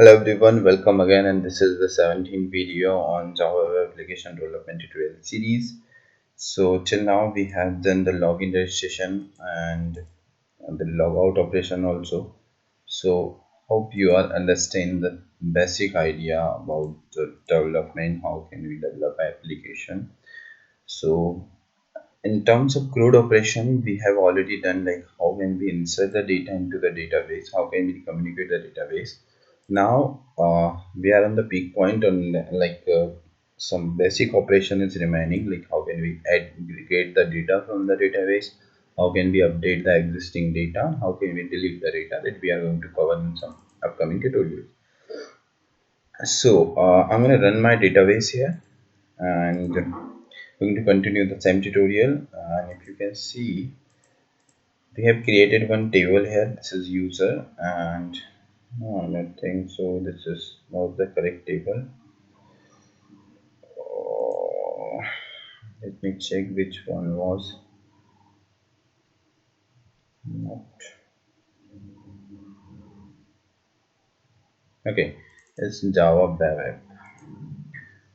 Hello everyone, welcome again, and this is the 17th video on Java Web Application Development Tutorial series. So till now we have done the login registration and the logout operation also. So hope you are understand the basic idea about the development, how can we develop an application. So in terms of CRUD operation, we have already done like how can we insert the data into the database, how can we communicate the database. Now we are on the peak point on some basic operation is remaining, like how can we aggregate the data from the database, how can we update the existing data, how can we delete the data, that we are going to cover in some upcoming tutorials. So I'm going to run my database here and going to continue the same tutorial. And if you can see, we have created one table here. This is user, and no, I don't think so. This is not the correct table. Oh, let me check which one was not. Okay, it's Java Web App.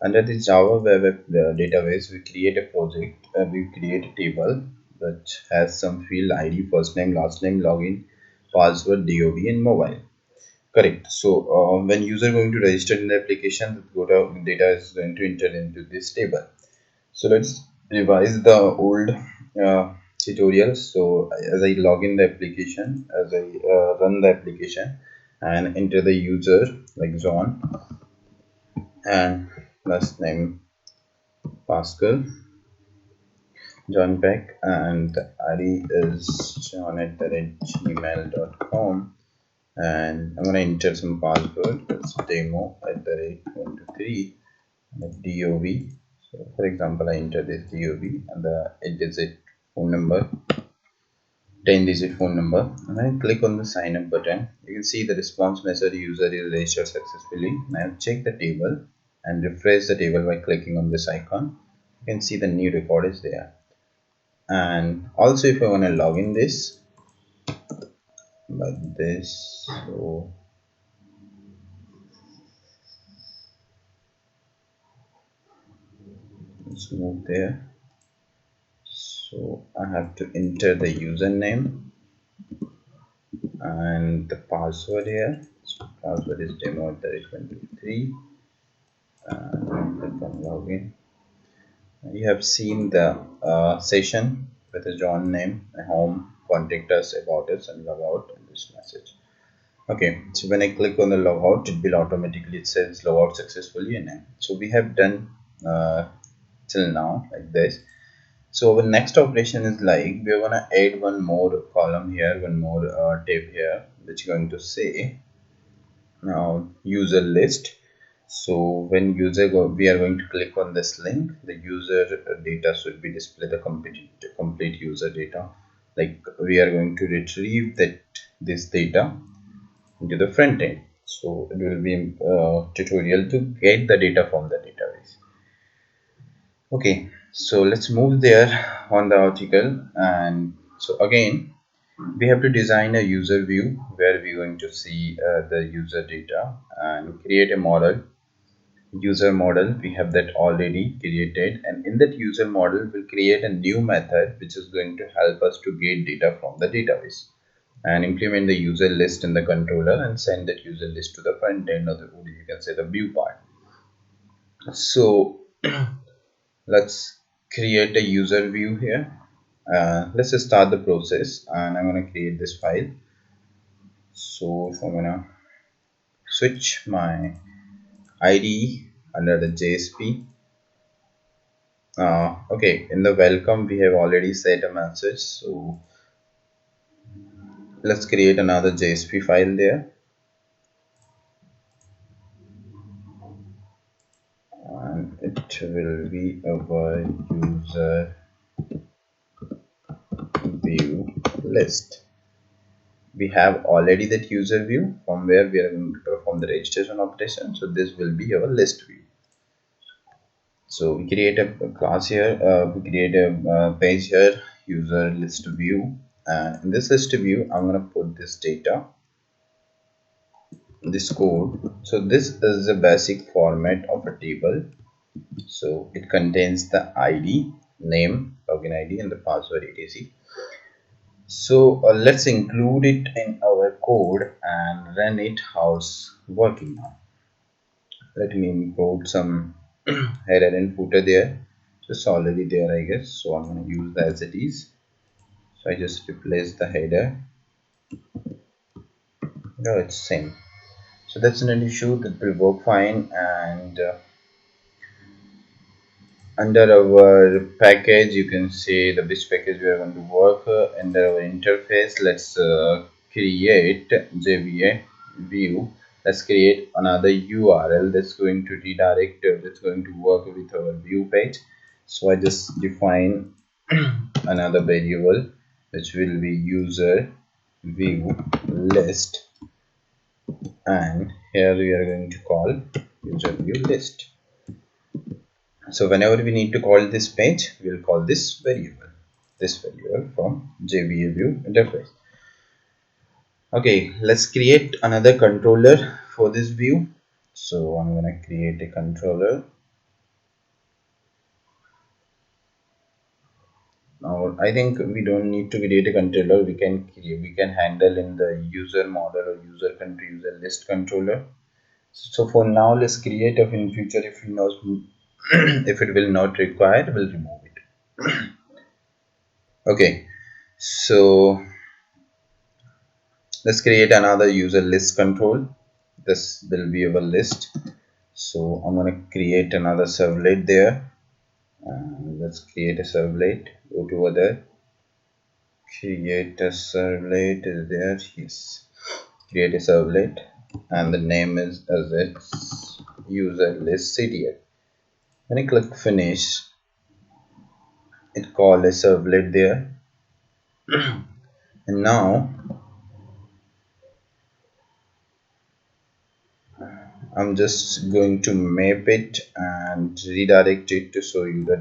Under the Java Web App database, we create a project. We create a table which has some field ID, first name, last name, login, password, DOB, and mobile. Correct. So when user going to register in the application, the data is going to enter into this table. So let's revise the old tutorial. So as I log in the application, as I run the application and enter the user like John and last name Pascal, John Peck, and ID is john@gmail.com, and I'm gonna enter some password. That's demo@123 DOB. So for example, I enter this DOB and the 8-digit phone number, 10-digit phone number, and when I click on the sign up button, you can see the response message user is registered successfully. Now check the table and refresh the table by clicking on this icon. You can see the new record is there. And also if I want to log in this like this, so let's move there. So I have to enter the username and the password here. So password is demo@23 and click on login. You have seen the session with the John name, home, contact us, about us, and logout in this message. Okay, so when I click on the logout, it will automatically, it says logout successfully, and so we have done till now like this. So our next operation is like we're gonna add one more column here, one more tab here, which is going to say now user list. So when we are going to click on this link, the user data should be displayed, the complete user data. Like we are going to retrieve this data into the front end. So it will be a tutorial to get the data from the database. Okay, so let's move there on the article. And so again, we have to design a user view where we're going to see the user data and create a model. User model, we have that already created, and in that user model we'll create a new method which is going to help us to get data from the database and implement the user list in the controller and send that user list to the front end, or you can say the view part. So let's create a user view here. Let's just start the process, and I'm going to create this file. So if I'm going to switch my IDE under the JSP. Okay, in the welcome we have already set a message, so let's create another JSP file there, and it will be our user view list. We have already that user view from where we are going to perform the registration operation, so this will be our list view. So we create a class here, we create a page here, user list view, and in this list view I'm going to put this data this code. So this is the basic format of a table. So it contains the ID, name, login ID, and the password etc. So let's include it in our code and run it how's working now. Let me import some header and footer there. So it's already there, I guess. So I'm going to use the as it is. So I just replace the header. No, it's same. So that's not an issue. That will work fine. And under our package, you can see the which package we are going to work. Under our interface, let's create JVA view. Let's create another URL that's going to redirect, that's going to work with our view page. So I just define another variable which will be user view list, and here we are going to call user view list. So whenever we need to call this page, we will call this variable from JVA view interface. Okay, let's create another controller for this view. So I'm gonna create a controller. Now I think we don't need to create a controller. We can handle in the user model or user country user list controller. So for now, let's create it. In future, if we know if it will not require, we'll remove it. Okay, so let's create another user list control. This will be our list. So I'm going to create another servlet there. Let's create a servlet. Go to other. Create a servlet is there. Yes. Create a servlet, and the name is as its user list CTL. When I click finish, it called a servlet there. And now I'm just going to map it and redirect it to show you the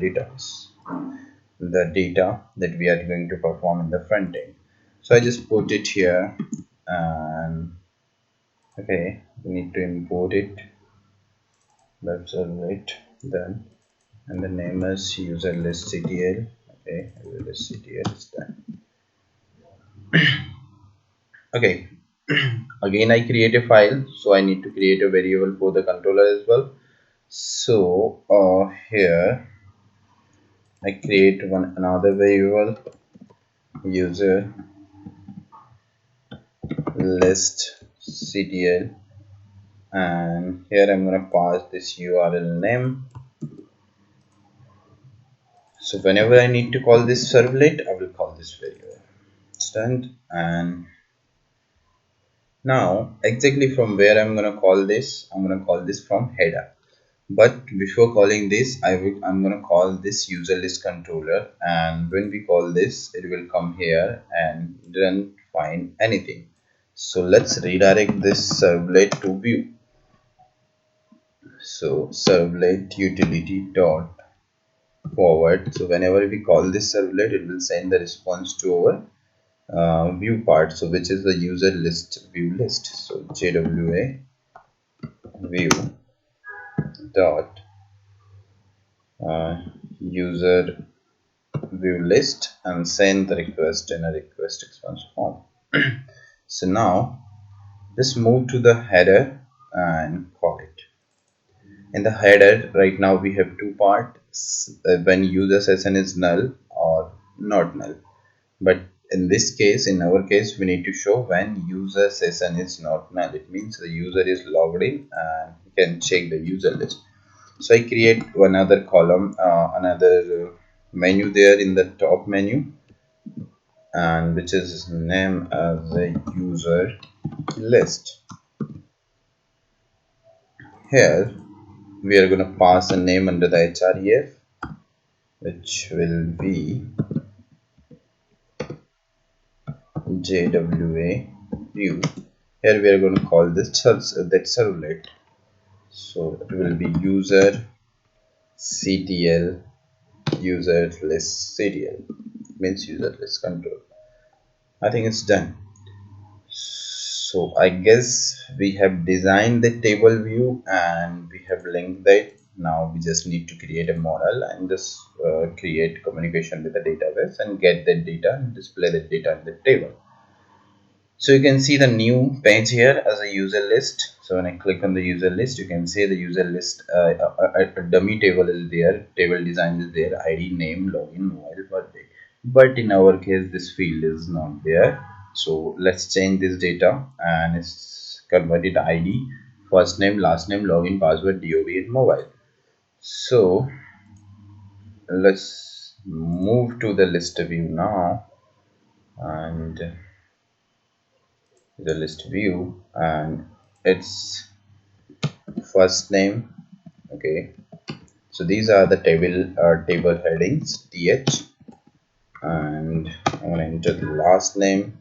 data that we are going to perform in the front end. So I just put it here, and okay, we need to import it. Web servlet done, and the name is user list CTL. Okay, user list CTL is done. Okay, again I create a file, so I need to create a variable for the controller as well. So here I create another variable user list CTL, and here I'm going to pass this URL name. So whenever I need to call this servlet, I will call this variable. It's done. And now exactly from where I'm going to call this, I'm going to call this from header. But before calling this, I'm going to call this user list controller, and when we call this, it will come here and don't find anything. So let's redirect this servlet to view. So servlet utility dot forward. So whenever we call this servlet, it will send the response to our view part, so which is the user list view list. So JWA view dot user view list, and send the request in a request response form. So now just move to the header and call it. In the header right now we have two parts, when user session is null or not null. But in this case, in our case, we need to show when user session is not null. It means the user is logged in and you can check the user list. So I create another column, another menu there in the top menu, and which is name as a user list. Here we are going to pass a name under the href, which will be JWA view. Here we are going to call this that servlet. So it will be user CTL user list CTL, means user list control. I think it's done. So I guess we have designed the table view and we have linked that. Now we just need to create a model and just create communication with the database and get that data and display the data in the table. So you can see the new page here as a user list. So when I click on the user list, you can see the user list, a dummy table is there, table design is there, ID, name, login, mobile, birthday. But in our case, this field is not there. So let's change this data and it's converted ID, first name, last name, login, password, DOB, and mobile. So let's move to the list view now and the list view, and it's first name. Okay, so these are the table headings th, and I'm going to enter the last name,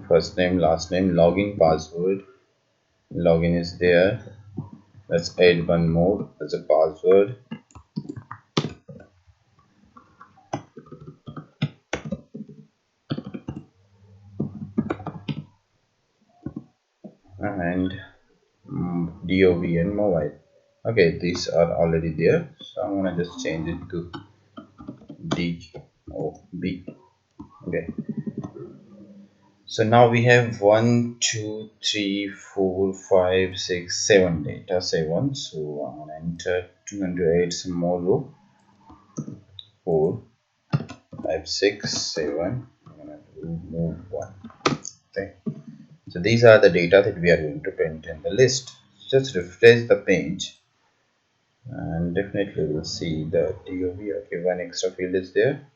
first name, last name, login, password. Login is there. Let's add one more as a password. And DOV and mobile. Okay, these are already there, so I'm gonna just change it to DOB. Okay, so now we have 1 2 3 4 5 6 7 data 7. So I'm gonna enter 208 some more row. 4 5 6 7. I'm gonna remove 1. Okay, so these are the data that we are going to print in the list. Just refresh the page and definitely we'll see the DOV. Okay, one extra field is there.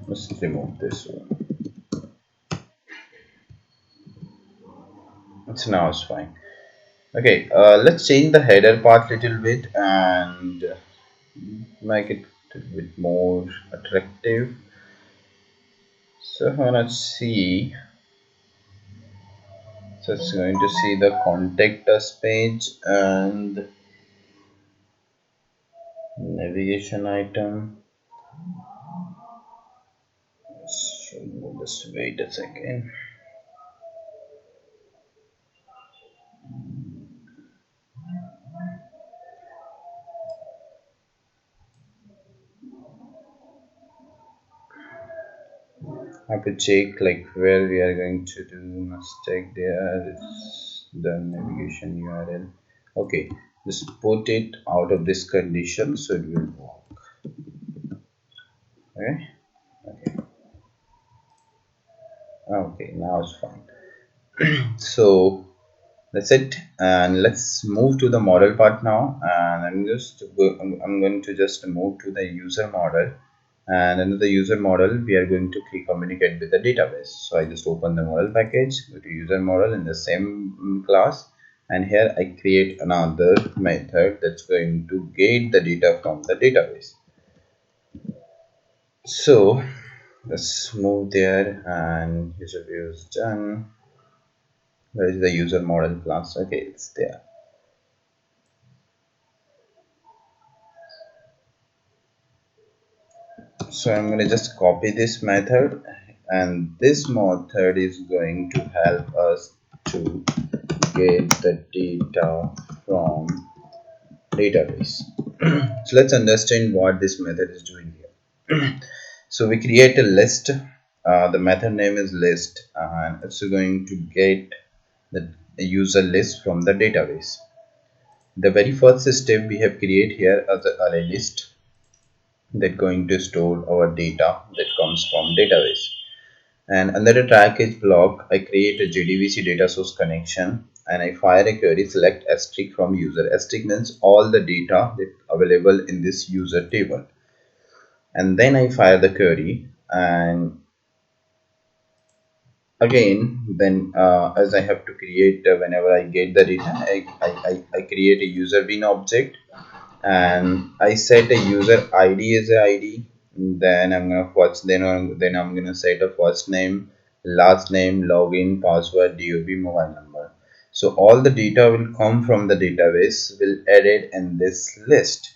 Let's remove this one. It's now it's fine. Okay, let's change the header part little bit and make it a bit more attractive. So I'm gonna see. So it's going to see the contact us page and navigation item. So just wait a second. I have to check like where we are going to do mistake there. It's the navigation URL. Okay, just put it out of this condition so it will work. Okay, okay, okay, now it's fine. So that's it, and let's move to the model part now. And I'm going to just move to the user model, and under the user model we are going to communicate with the database. So I just open the model package, go to user model in the same class, and here I create another method that's going to get the data from the database. So let's move there, and user view is done. Where is the user model class? Okay, it's there. So I'm going to just copy this method, and this method is going to help us to get the data from database. So let's understand what this method is doing here. So we create a list. The method name is list, and it's going to get the user list from the database. The very first step we have create here as an array list that going to store our data that comes from database. And under the package block, I create a JDBC data source connection and I fire a query select asterisk from user. Asterisk means all the data that available in this user table. And then I fire the query, and again then as I have to create whenever I get the data, I create a user bin object, and I set a user ID as a ID. Then I'm gonna first then I'm gonna set a first name, last name, login, password, DOB, mobile number. So all the data will come from the database will added in this list.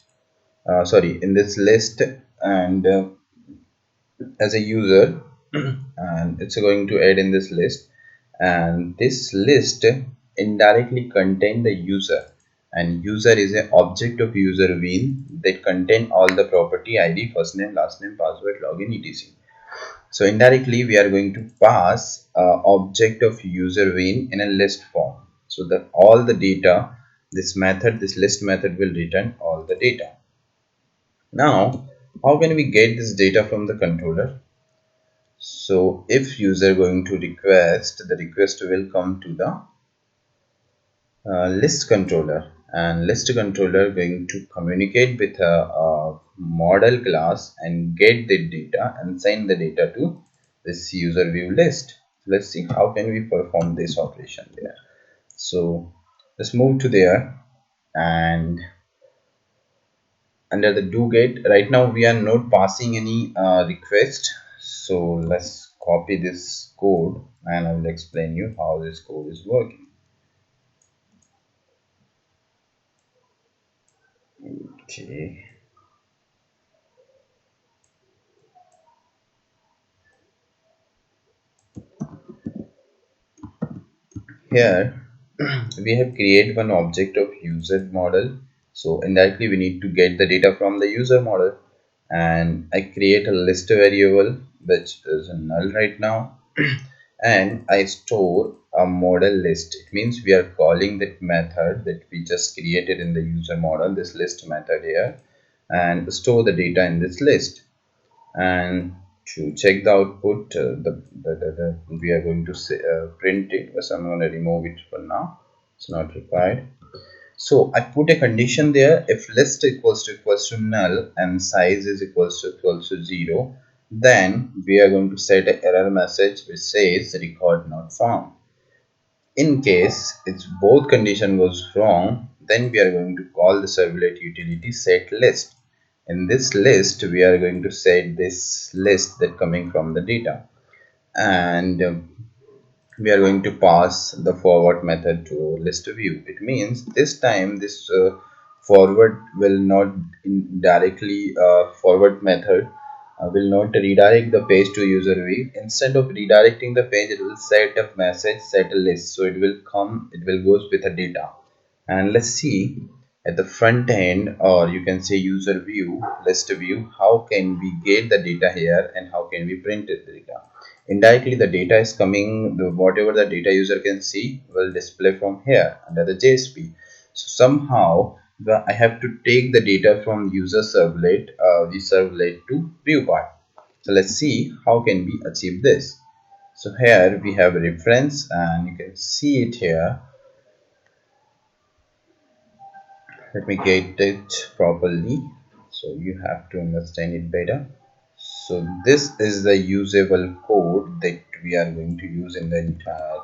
sorry, in this list, and as a user, and it's going to add in this list, and this list indirectly contain the user, and user is an object of user bean that contain all the property id, first name, last name, password, login, etc. So indirectly we are going to pass object of user bean in a list form, so that all the data, this method, this list method will return all the data. Now how can we get this data from the controller? So if user going to request, the request will come to the list controller, and list controller going to communicate with a model class and get the data and send the data to this user view list. Let's see how can we perform this operation there. So let's move to there, and under the do get, right now we are not passing any request. So let's copy this code and I will explain you how this code is working. Okay, here we have created one object of user model. So indirectly we need to get the data from the user model, and I create a list variable which is null right now and I store a model list. It means we are calling that method that we just created in the user model, this list method here, and store the data in this list. And to check the output, we are going to say, print it, so I'm going to remove it for now, it's not required. So I put a condition there, if list equals to null and size is equals to 0, then we are going to set an error message which says record not found. In case it's both condition was wrong, then we are going to call the servlet utility set list. In this list we are going to set this list that coming from the data, and we are going to pass the forward method to list view. It means this time this forward will not directly forward method will not redirect the page to user view. Instead of redirecting the page, it will set a message, set a list, so it will come, it will goes with the data. And let's see at the front end, or you can say user view, list view, how can we get the data here and how can we print it, the data. Indirectly the data is coming, whatever the data user can see will display from here under the JSP. So somehow I have to take the data from user servlet, the servlet to view part. So let's see how can we achieve this. So here we have a reference and you can see it here. Let me get it properly so you have to understand it better. So this is the usable code that we are going to use in the entire.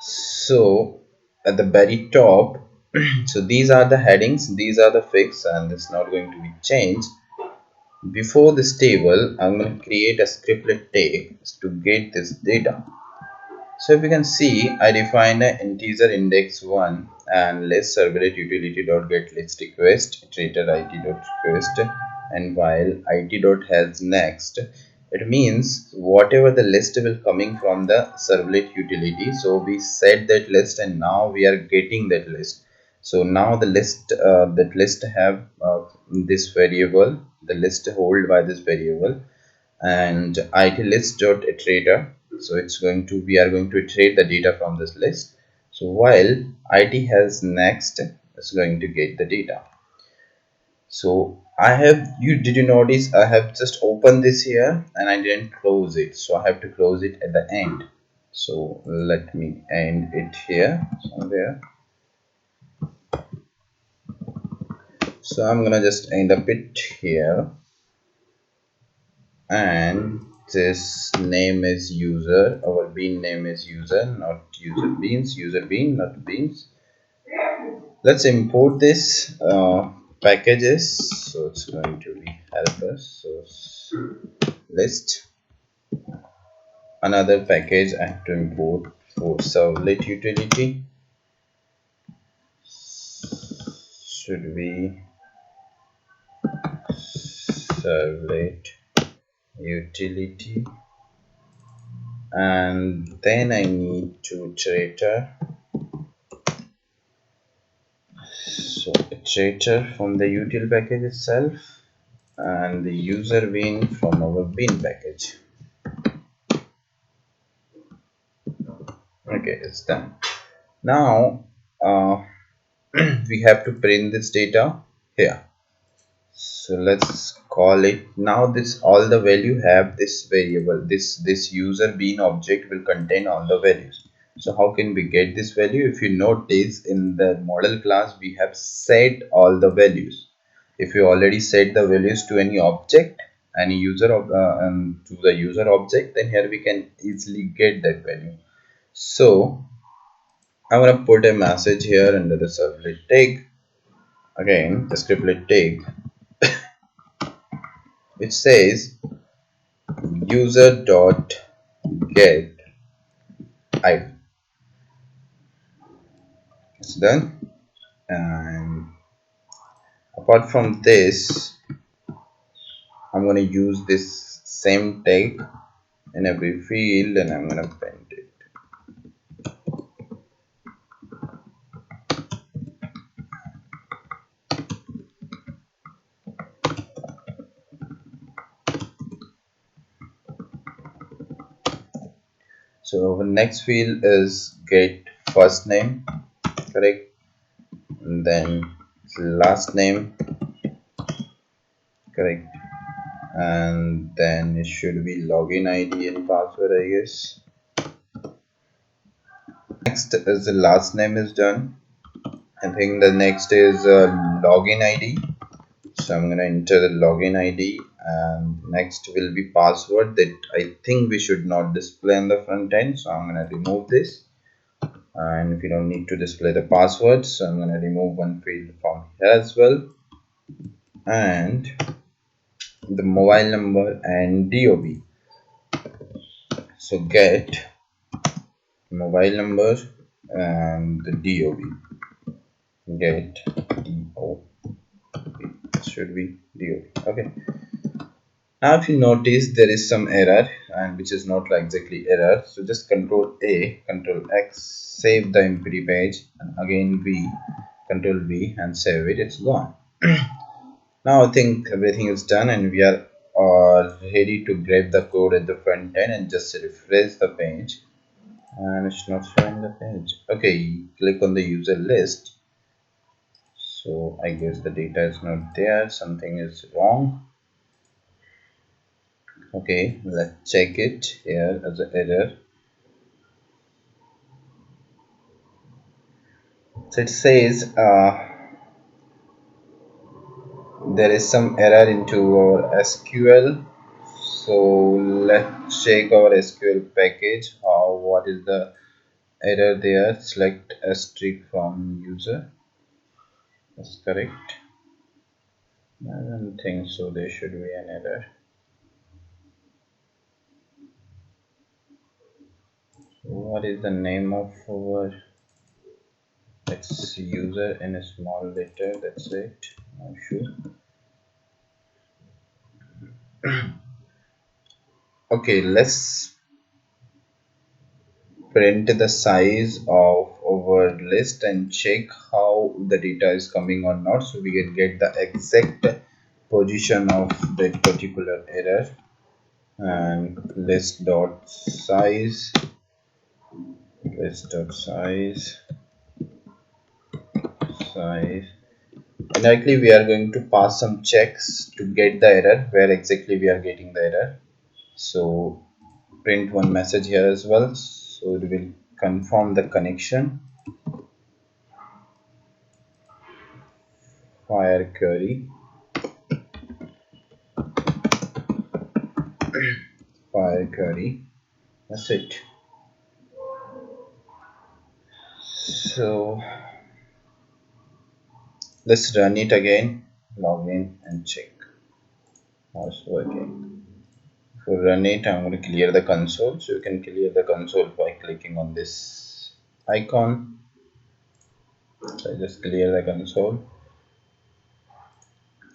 So at the very top, so these are the headings, these are the fixed, and it's not going to be changed. Before this table I'm going to create a scriptlet tag to get this data. So if you can see, I define an integer index 1 and list servlet utility dot get list request iterator it dot request, and while it dot has next, it means whatever the list will coming from the servlet utility. So we set that list and now we are getting that list. So now the list that list have this variable, the list hold by this variable, and it list dot iterator, so it's going to, we are going to iterate the data from this list. So while it has next, it's going to get the data. So I have, you did you notice I have just opened this here and I didn't close it, so I have to close it at the end. So let me end it here somewhere. So I'm gonna just end up it here, and this name is user, our bean name is user, not user beans, user bean, not beans. Let's import this packages, so it's going to be help us. So list, another package I have to import for servlet utility, should be servlet utility, and then I need to iterator. So iterator from the util package itself, and the user bean from our bean package. Okay, it's done. Now we have to print this data here. So let's call it now. This all the value have this variable. This user bean object will contain all the values. So how can we get this value? If you notice in the model class we have set all the values. If you already set the values to any object, any user of to the user object, then here we can easily get that value. So I'm gonna put a message here under the servlet tag. Again, the scriptlet tag, which says user dot get id. It's done. And apart from this, I'm going to use this same tag in every field, and I'm going to print it. So our next field is get first name, correct, and then last name, correct, and then it should be login ID and password, I guess. Next is the last name is done. I think the next is login ID. So I'm going to enter the login ID, and next will be password that I think we should not display on the front end. So I'm going to remove this, and we don't need to display the password. So I'm going to remove one field from here as well, and the mobile number and DOB. So get mobile number and the DOB. Get DOB. Should be DOB. Okay. Now if you notice there is some error, and which is not exactly error, so just control A, control X, save the empty page, and again V, control V, and save it. It's gone. Now I think everything is done, and we are ready to grab the code at the front end and just refresh the page, and it's not showing the page. Okay, click on the user list. So I guess the data is not there, something is wrong. Okay, let's check it here as an error. So it says there is some error into our SQL. So let's check our SQL package. What is the error there? Select asterisk from user. That's correct. I don't think so. There should be an error. What is the name of our user in a small letter? That's it. Not sure. Okay, let's print the size of our list and check how the data is coming or not, so we can get the exact position of that particular error. And list dot size, and likely we are going to pass some checks to get the error, where exactly we are getting the error. So print one message here as well, so it will confirm the connection. Fire query, that's it. So let's run it again, log in and check how it's working. For run it, I'm going to clear the console. So you can clear the console by clicking on this icon. So I just clear the console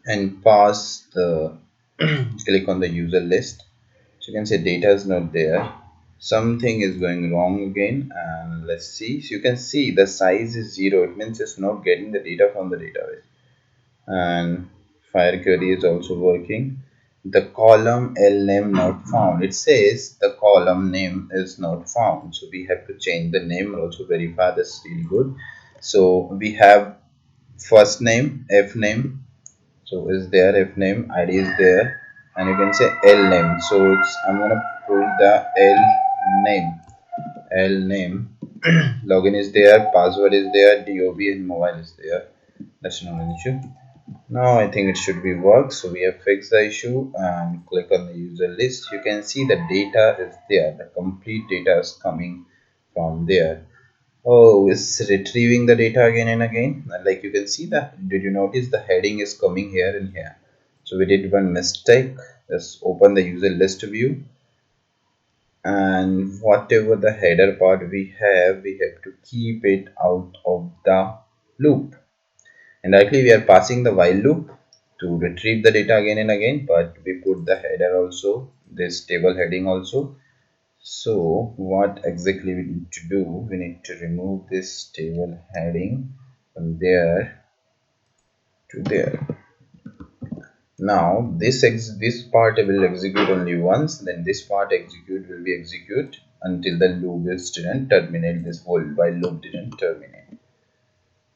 and pass the Click on the user list. So you can say data is not there, something is going wrong again, and let's see. So you can see the size is 0, it means it's not getting the data from the database. And fire query is also working. The column L name not found, it says the column name is not found, so we have to change the name, also verify. That's really good. So we have first name, F name, so is there F name, ID is there, and you can say L name. So it's, I'm gonna put the L name. Login is there, password is there, DOB and mobile is there. That's not an issue. Now I think it should be worked. So we have fixed the issue and click on the user list. You can see the data is there. The complete data is coming from there. Oh, it's retrieving the data again and again. Like you can see that. Did you notice the heading is coming here and here? So we did one mistake. Let's open the user list view. And whatever the header part we have to keep it out of the loop. And actually we are passing the while loop to retrieve the data again and again, but we put the header also, this table heading also. So what exactly we need to do, we need to remove this table heading from there to there. Now this part will execute only once, then this part will be execute until the loop is didn't terminate, this whole while loop didn't terminate.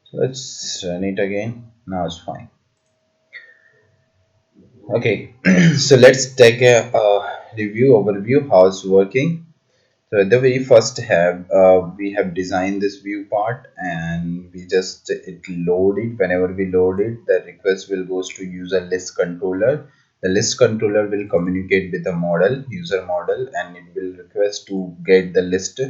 So let's run it again. Now it's fine. Okay, so let's take a review overview how it's working. So at the very first have we have designed this view part, and we just it load it. Whenever we load it, the request will goes to user list controller. The list controller will communicate with the model, user model, and it will request to get the list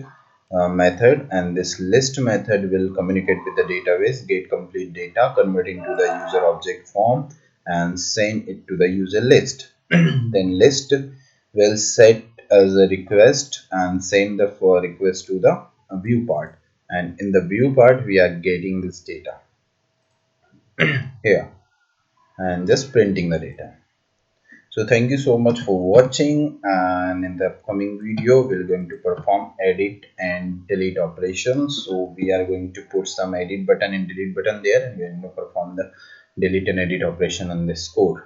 method, and this list method will communicate with the database, get complete data, convert into the user object form, and send it to the user list. Then list will set as a request and send the for request to the view part, and in the view part we are getting this data here and just printing the data. So thank you so much for watching, and in the upcoming video we're going to perform edit and delete operations. So we are going to put some edit button and delete button there, and we're going to perform the delete and edit operation on this code.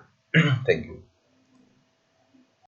Thank you.